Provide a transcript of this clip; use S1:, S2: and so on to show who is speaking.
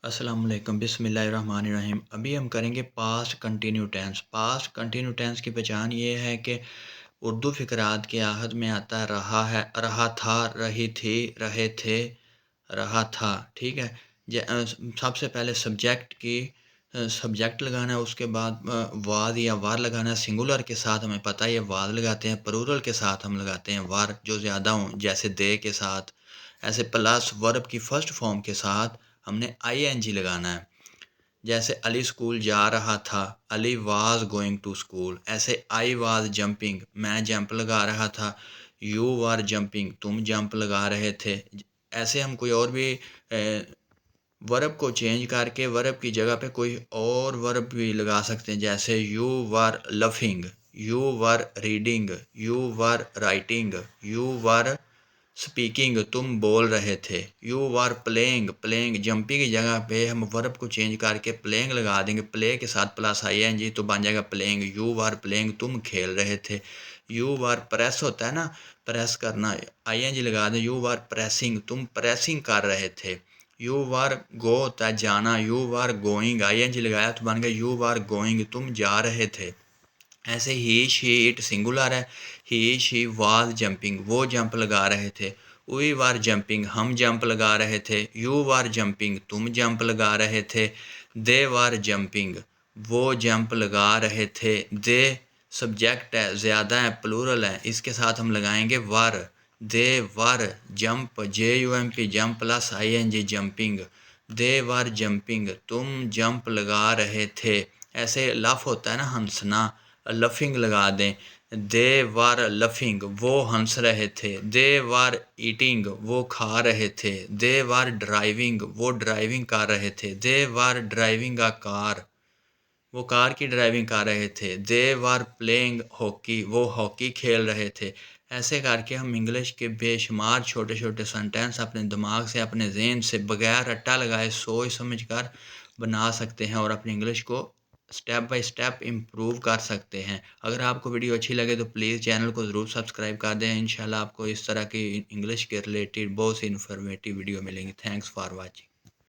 S1: अस्सलाम वालेकुम बिस्मिल्लाहिर्रहमानिर्रहीम। अभी हम करेंगे past continue tense. Past continue tense की पहचान ये है कि उर्दू फ़िक़रात के आहद में आता है रहा है, रहा था, रही थी, रहे थे, रहा था। ठीक है। सबसे पहले सब्जेक्ट लगाना है, उसके बाद वाद या वार लगाना है। सिंगुलर के साथ हमें पता है ये वाद लगाते हैं, प्लूरल के साथ हम लगाते हैं वार जो ज़्यादा हों, जैसे दे के साथ। ऐसे प्लस वर्ब की फ़र्स्ट फॉर्म के साथ हमने आईएनजी लगाना है। जैसे अली स्कूल जा रहा था, Ali was going to school. ऐसे आई वाज जंपिंग, मैं जंप लगा रहा था। यू वर जंपिंग, तुम जंप लगा रहे थे। ऐसे हम कोई और भी वर्ब को चेंज करके वर्ब की जगह पे कोई और वर्ब भी लगा सकते हैं। जैसे you were laughing, you were reading, you were writing, you were speaking, तुम बोल रहे थे। You were playing, playing jumping की जगह पे हम वर्ब को चेंज करके प्लेइंग लगा देंगे। प्ले के साथ प्लस आईएनजी तो बन जाएगा प्लेइंग। यू वर प्लेइंग, तुम खेल रहे थे। यू वर प्रेस होता है ना, प्रेस करना, आईएनजी लगा दें। यू वर प्रेसिंग, तुम प्रेसिंग कर रहे थे। यू वर गो होता है जाना, यू वर गोइंग, आईएनजी लगाया तो बन गया यू वर गोइंग, तुम जा रहे थे। ऐसे ही शी इट सिंगुलर है। ही शी वाज जंपिंग, वो जंप लगा रहे थे। वी वर जंपिंग, हम जंप लगा रहे थे। यू वर जंपिंग, तुम जंप लगा रहे थे। दे वर जंपिंग, वो जंप लगा रहे थे। दे सब्जेक्ट है, ज़्यादा है, प्लूरल है, इसके साथ हम लगाएंगे were. They were jump, JUMP jump plus ING jumping. They were jumping, तुम जंप लगा रहे थे। ऐसे लफ होता है ना हंसना, लफिंग लगा दें। दे वर लफिंग, वो हंस रहे थे। दे वर ईटिंग, वो खा रहे थे। दे वर ड्राइविंग, वो ड्राइविंग कर रहे थे। दे वर ड्राइविंग अ कार, वो कार की ड्राइविंग कर रहे थे। दे वर प्लेइंग हॉकी, वो हॉकी खेल रहे थे। ऐसे करके हम इंग्लिश के बेशुमार छोटे छोटे सेंटेंस अपने दिमाग से, अपने जहन से, बगैर रट्टा लगाए सोच समझ कर बना सकते हैं और अपनी इंग्लिश को स्टेप बाय स्टेप इम्प्रूव कर सकते हैं। अगर आपको वीडियो अच्छी लगे तो प्लीज़ चैनल को ज़रूर सब्सक्राइब कर दें। इंशाल्लाह आपको इस तरह की इंग्लिश के रिलेटेड बहुत सी इन्फॉर्मेटिव वीडियो मिलेंगी। Thanks for watching.